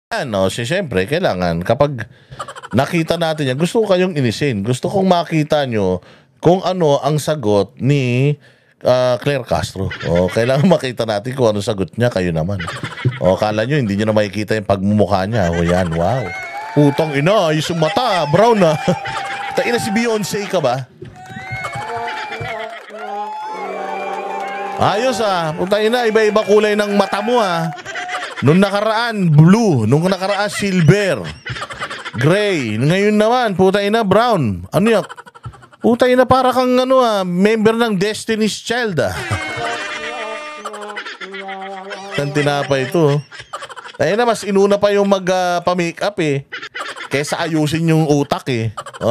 Ano, siyempre, kailangan kapag nakita natin yan, gusto ko kayong inisin. Gusto kong makita nyo kung ano ang sagot ni Claire Castro. O, kailangan makita natin kung ano sagot niya, kayo naman. O, kala nyo, hindi nyo na makikita yung pagmumukha niya. O, yan, wow. Putang ina, ayos yung mata, brown na. Taina si Beyonce ka ba? Ayos putang ina, iba-iba kulay ng mata mo Nung nakaraan, blue. Nung nakaraan, silver. Gray. Ngayon naman, puta ina, brown. Ano yan? Puta ina, para kang member ng Destiny's Child Ang tinapa ito. Ayun na, mas inuna pa yung magpa-makeup kaysa ayusin yung utak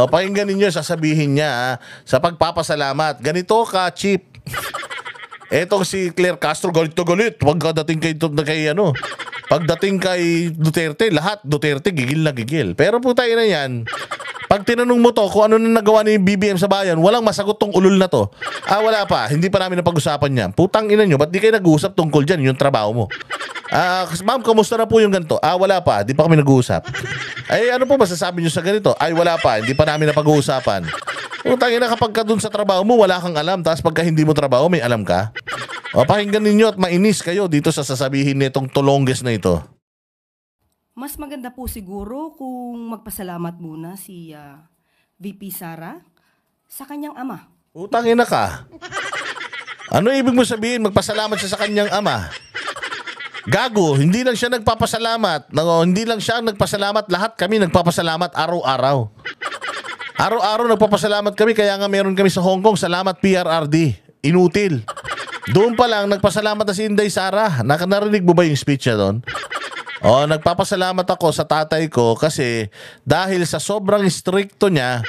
pakinggan ninyo, sasabihin niya sa pagpapasalamat. Ganito ka, cheap. Etong si Claire Castro, galit na galit. Pagdating pagdating kay Duterte, lahat Duterte, gigil na gigil. Pero puta ina yan, pag tinanong mo to kung ano na nagawa ni BBM sa bayan, walang masagot tong ulol na to. Wala pa, hindi pa namin napag-usapan niya. Putang ina nyo, ba't di kayo nag-uusap tungkol dyan, yung trabaho mo? Ma'am, kamusta na po yung ganito? Wala pa, di pa kami nag-uusap. Ano po masasabi nyo sa ganito? Wala pa, hindi pa namin napag-uusapan. Putang ina, kapag ka dun sa trabaho mo, wala kang alam. Tapos pagka hindi mo trabaho, may alam ka. Pakinggan ninyo at mainis kayo dito sa sasabihin nitong tulongges na ito. Mas maganda po siguro kung magpasalamat muna si VP Sara sa kanyang ama. Putang ina ka. Ano ibig mo sabihin magpasalamat siya sa kanyang ama? Gago, hindi lang siya nagpapasalamat. Hindi lang siya nagpasalamat. Lahat kami nagpapasalamat araw-araw. Araw-araw nagpapasalamat kami, kaya nga meron kami sa Hong Kong. Salamat PRRD. Inutil. Doon pa lang, nagpasalamat na si Inday Sara. Narinig mo ba yung speech niya doon? Nagpapasalamat ako sa tatay ko kasi dahil sa sobrang stricto niya,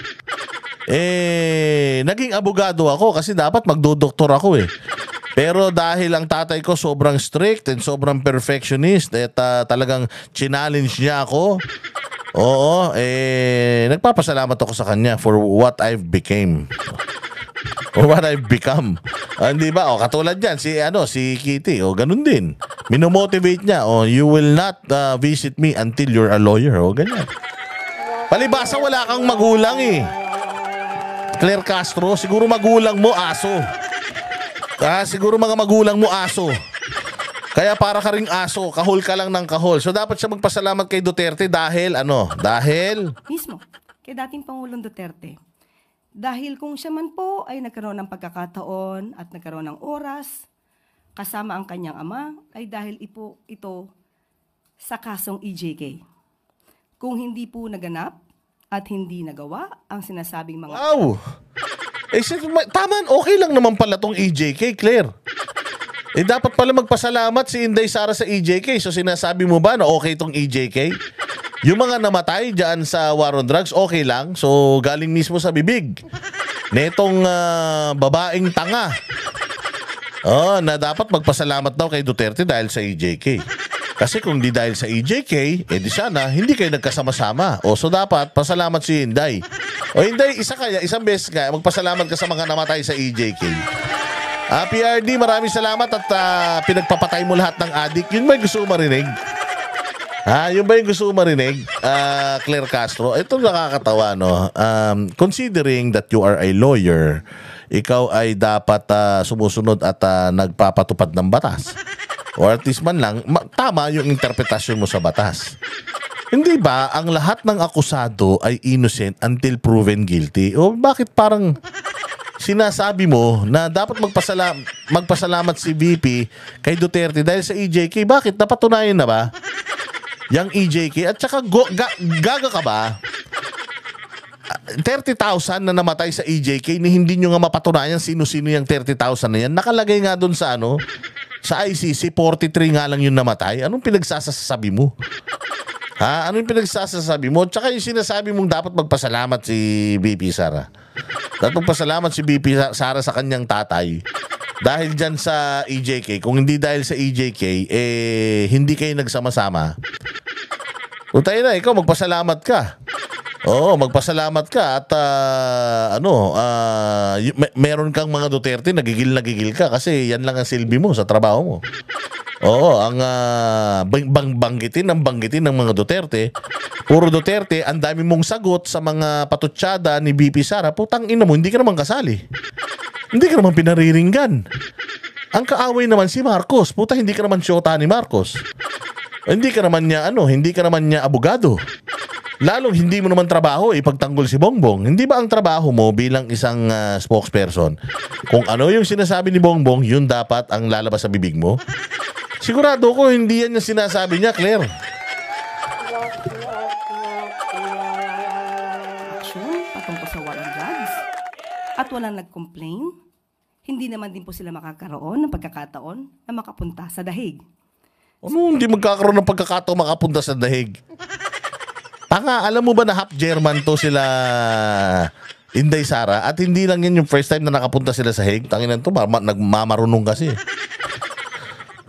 naging abogado ako kasi dapat magdodoktor ako Pero dahil ang tatay ko sobrang strict and sobrang perfectionist at talagang challenge niya ako, nagpapasalamat ako sa kanya for what I've became. Or what I've become. Hindi ba? Katulad yan, si Kitty, ganun din. Minomotivate niya, you will not visit me until you're a lawyer, ganyan. Palibasa wala kang magulang Claire Castro, siguro magulang mo aso. Siguro mga magulang mo aso. Kaya para ka ring aso, kahol ka lang ng kahol. So dapat siya magpasalamat kay Duterte dahil Dahil? Mismo, kay dating Pangulong Duterte. Dahil kung siya man po ay nagkaroon ng pagkakataon at nagkaroon ng oras kasama ang kanyang ama, ay dahil ito sa kasong EJK. Kung hindi po naganap at hindi nagawa ang sinasabing mga... Wow! Tama, okay lang naman pala tong EJK, Claire. Dapat pala magpasalamat si Inday Sara sa EJK. So sinasabi mo ba na okay tong EJK? Yung mga namatay dyan sa war on drugs, okay lang. So galing mismo sa bibig netong babaeng tanga. Na dapat magpasalamat daw kay Duterte dahil sa EJK. Kasi kung di dahil sa EJK, di sana hindi kayo nagkasama-sama. So dapat pasalamat si Inday. Inday, isang beses ka, magpasalamat ka sa mga namatay sa EJK. PRD, maraming salamat at pinagpapatay mo lahat ng adik. Yun ba yung gusto mo marinig? Yun ba yung gusto mo marinig? Claire Castro, ito nakakatawa, considering that you are a lawyer, ikaw ay dapat sumusunod at nagpapatupad ng batas. Or at least man lang, tama yung interpretasyon mo sa batas. Hindi ba ang lahat ng akusado ay innocent until proven guilty? O bakit parang sinasabi mo na dapat magpasalamat si VP kay Duterte dahil sa EJK? Bakit? Napatunayan na ba yang EJK? At saka gaga ka ba? 30,000 na namatay sa EJK ni hindi nyo nga mapatunayan sino-sino yung 30,000 na yan. Nakalagay nga doon sa sa ICC, 43 nga lang yung namatay. Anong pinagsasasabi mo? Anong pinagsasasabi mo? Tsaka yung sinasabi mong dapat magpasalamat si VP Sara. Dapat magpasalamat si VP Sara sa kanyang tatay. Dahil dyan sa EJK. Kung hindi dahil sa EJK, hindi kayo nagsama-sama. Tayo na, ikaw magpasalamat ka. Oo, magpasalamat ka at meron kang mga Duterte, nagigil ka kasi yan lang ang silbi mo sa trabaho mo. Oo, ang banggitin ng mga Duterte. Puro Duterte, ang dami mong sagot sa mga patutsyada ni BP Sara. Putang ina mo, hindi ka naman kasali. Hindi ka naman pinariringgan. Ang kaaway naman si Marcos. Puta, hindi ka naman syota ni Marcos. Hindi ka naman niya abogado. Lalong hindi mo naman trabaho ipagtanggol si Bongbong. Hindi ba ang trabaho mo bilang isang spokesperson? Kung ano yung sinasabi ni Bongbong, yun dapat ang lalabas sa bibig mo? Sigurado ko hindi yan yung sinasabi niya, Claire. Aksyon patungkol sa war on drugs. At walang nag-complain. Hindi naman din po sila makakaroon ng pagkakataon na makapunta sa dahig. Ano, hindi magkakaroon ng pagkakataon makapunta sa dahig? Tanga, alam mo ba na half German to sila Inday Sara at hindi lang yan yung first time na nakapunta sila sa Hague. Tanginan to, nagmamarunong kasi.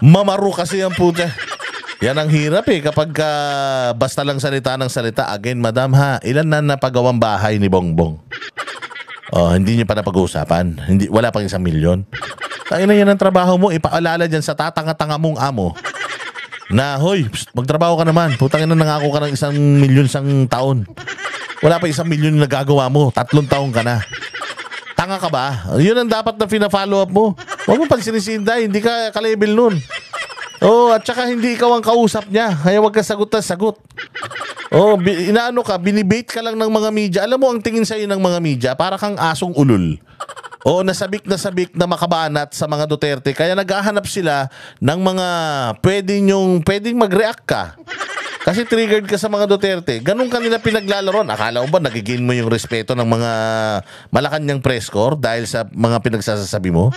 Mamaro kasi ang puta. Yan ang hirap kapag basta lang salita ng salita. Again, madam ha, ilan na napagawang bahay ni Bongbong? Oh, hindi niyo pa napag-uusapan. Wala pang 1 milyon. Tanginan yan ang trabaho mo, ipaalala dyan sa tatanga-tanga mong amo. Na, hoy, magtrabaho ka naman. Putang ina, nangako ka ng 1 milyon isang taon. Wala pa 1 milyon na nagagawa mo. 3 taon ka na. Tanga ka ba? Yun ang dapat na pina-follow up mo. Huwag mo pansinisinday. Hindi ka ka-level nun. Oh, at saka hindi ikaw ang kausap niya. Kaya huwag ka sagot na sagot. Oh, binibait ka lang ng mga media. Alam mo, ang tingin sa'yo ng mga media, para kang asong ulol. O nasabik na makabanat sa mga Duterte. Kaya naghahanap sila ng mga pwedeng mag-react ka. Kasi triggered ka sa mga Duterte. Ganun kanila pinaglalaron. Akala mo ba nagiging mo yung respeto ng mga Malacanang press corps dahil sa mga pinagsasasabi mo?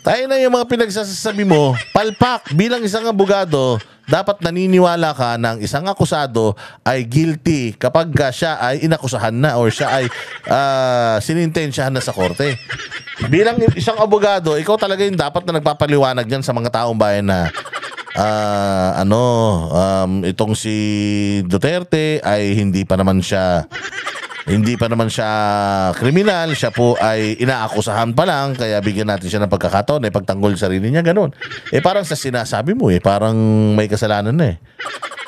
Tayo na yung mga pinagsasabi mo, palpak bilang isang abogado, dapat naniniwala ka ng isang akusado ay guilty kapag siya ay inakusahan na or siya ay sinintensyahan na sa korte. Bilang isang abogado, ikaw talaga yung dapat na nagpapaliwanag dyan sa mga taong bayan na itong si Duterte ay hindi pa naman siya kriminal, siya po ay inaakusahan pa lang, kaya bigyan natin siya ng pagkakataon na ipagtanggol sa sarili niya, ganun. Parang sa sinasabi mo, parang may kasalanan na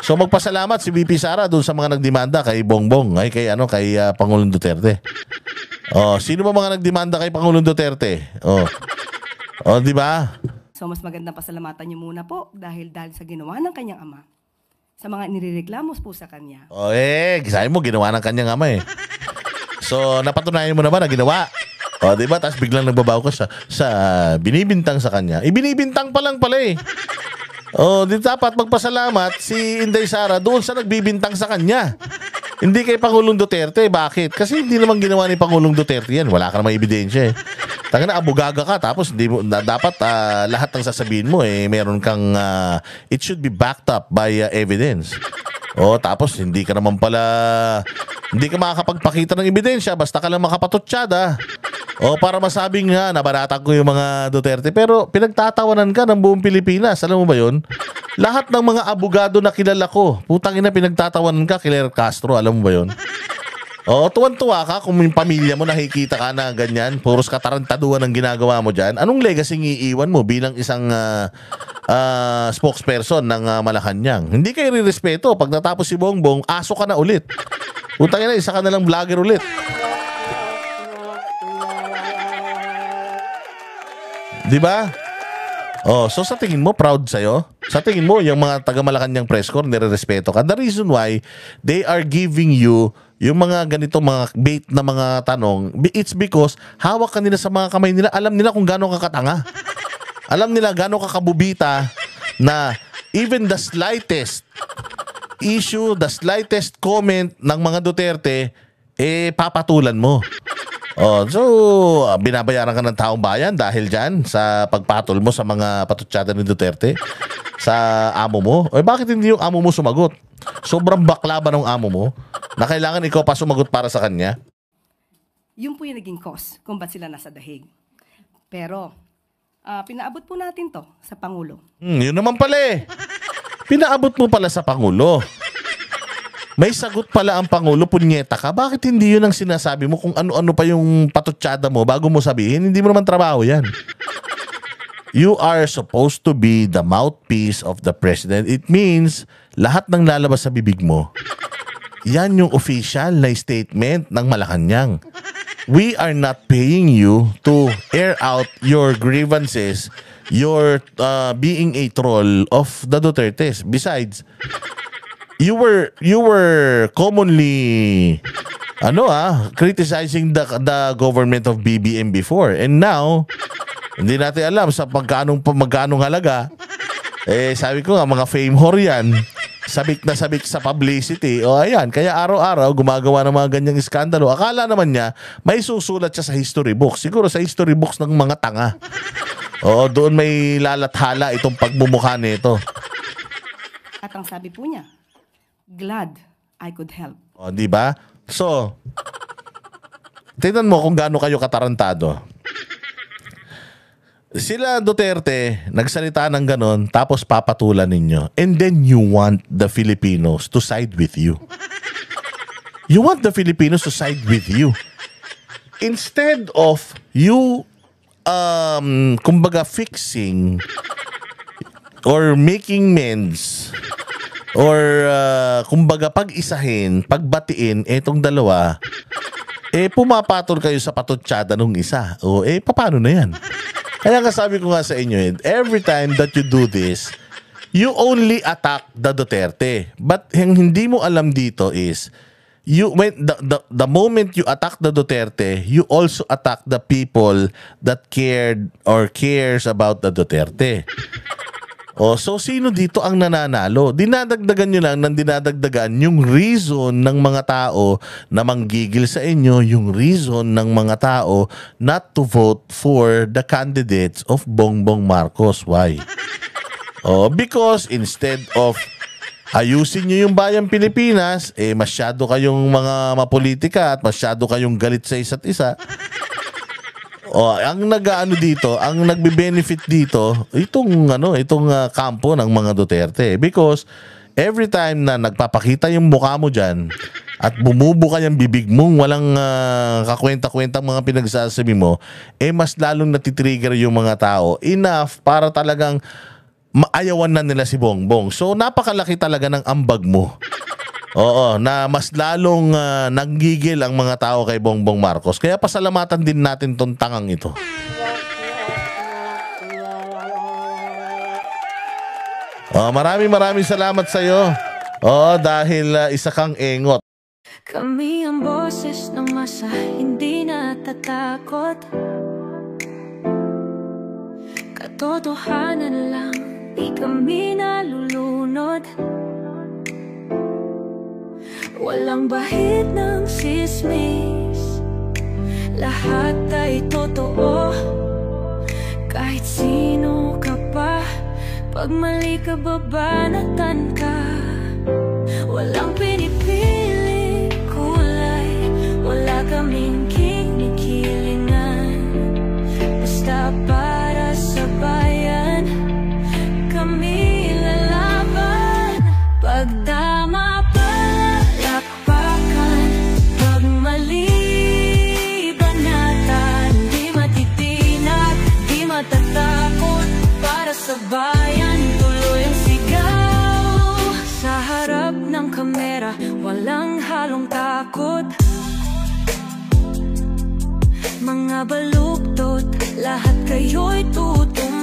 So magpasalamat si BP Sara doon sa mga nagdemanda kay Bongbong, kay Pangulong Duterte. Oh, sino ba mga nagdemanda kay Pangulong Duterte? Oh, di ba? So mas magandang pasalamatan niyo muna po dahil sa ginawa ng kanyang ama. Sa mga inireklamos po sa kanya. Sabi mo, ginawa ng kanyang ama So, napatunayan mo naman na ginawa. O, diba? Tapos biglang nagbabaw ka sa binibintang sa kanya. Ibinibintang pa lang pala O, di dapat magpasalamat si Inday Sara doon sa nagbibintang sa kanya. Hindi kay Pangulong Duterte. Bakit? Kasi hindi naman ginawa ni Pangulong Duterte yan. Wala ka namang ebidensya Tanga na, abugaga ka. Tapos dapat lahat ng sasabihin mo meron kang it should be backed up by evidence. Tapos hindi ka makakapagpakita ng ebidensya basta ka lang makapatutsyada. Para masabing nga nabaratag ko yung mga Duterte, pero pinagtatawanan ka ng buong Pilipinas. Alam mo ba yun? Lahat ng mga abogado na kilala ko, putang ina, pinagtatawanan ka, Claire Castro. Alam mo ba yun? Tuwan-tuwa ka kung yung pamilya mo nakikita ka na ganyan, puros katarantaduhan ang ginagawa mo dyan. Anong legacy iiwan mo bilang isang spokesperson ng Malacanang? Hindi kayo rirespeto. Pag natapos si Bongbong, aso ka na ulit. Utang ina, isa ka na lang vlogger ulit. Di ba? So sa tingin mo, proud sa'yo? Sa tingin mo, yung mga taga-Malacanang press corps, nire-respeto ka. The reason why they are giving you yung mga ganito, mga bait na mga tanong, it's because hawak ka nila sa mga kamay nila. Alam nila kung gaano ka katanga. Alam nila gaano ka kabubita na even the slightest issue, the slightest comment ng mga Duterte, papatulan mo. So, binabayaran ka ng taong bayan dahil dyan sa pagpatol mo sa mga patutsyada ni Duterte sa amo mo. Bakit hindi yung amo mo sumagot? Sobrang bakla ba ng amo mo na kailangan ikaw pa sumagot para sa kanya? Yun po yung naging cause kung ba't sila nasa dahig. Pero, pinaabot po natin to sa Pangulo. Yun naman pala Pinaabot mo pala sa Pangulo. May sagot pala ang Pangulo, punyeta ka. Bakit hindi yun ang sinasabi mo kung ano-ano pa yung patutsada mo bago mo sabihin? Hindi mo naman trabaho yan. You are supposed to be the mouthpiece of the president. It means lahat ng lalabas sa bibig mo, yan yung official na statement ng Malacanang. We are not paying you to air out your grievances, your being a troll of the Dutertes. Besides, you were commonly criticizing the government of BBM before, and now hindi natin alam sa magkanong halaga. Sabi ko nga, mga fame whore yan, sabik na sabik sa publicity. O ayan, kaya araw-araw gumagawa ng mga ganyang iskandalo. Akala naman niya may susulat siya sa history books. Siguro sa history books ng mga tanga. O doon may lalathala itong pagmumukha nito. At ang sabi po niya, glad I could help. O, di ba? So, tingnan mo kung gaano kayo katarantado. Sila Duterte, nagsalita ng ganon, tapos papatulan ninyo. And then you want the Filipinos to side with you. You want the Filipinos to side with you. Instead of you, kumbaga fixing or making mends or kumbaga pag-isahin, pagbatiin etong dalawa, pumapatol kayo sa patutsada nung isa. O paano na yan? Kaya nga sabi ko nga sa inyo, every time that you do this, you only attack the Duterte. But yung hindi mo alam dito is, the moment you attack the Duterte, you also attack the people that cared or cares about the Duterte. So sino dito ang nananalo? Dinadagdagan nyo lang ng dinadagdagan yung reason ng mga tao na manggigil sa inyo, yung reason ng mga tao not to vote for the candidates of Bongbong Marcos. Why? Because instead of ayusin nyo yung bayang Pilipinas, masyado kayong mga mapolitika at masyado kayong galit sa isa't isa. Ang ang nagbe-benefit dito, itong kampo ng mga Duterte. Because every time na nagpapakita yung mukha mo dyan at bumubuka yung bibig mong walang kakwenta-kwentang mga pinagsasabi mo, mas lalong natitrigger yung mga tao. Enough para talagang maayawan na nila si Bongbong. So napakalaki talaga ng ambag mo. Na mas lalong naggigil ang mga tao kay Bongbong Marcos. Kaya pasalamatan din natin tong tangang ito. Maraming salamat sa iyo. Dahil isa kang engot. Kami ang boses ng masa, hindi natatakot. Katotohanan lang, di kami nalulunod. Walang bahid ng sismis, lahat ay totoo. Kahit sino ka pa, pag mali ka babanatan ka. Walang pinipili kulay, wala kaming kinikilingan. Basta para sa bayan, kami lalaban. Pagdama sa bayan, tuloy ang sigaw. Sa harap ng kamera, walang halong takot. Mga baluktot, lahat kayo'y tutumba.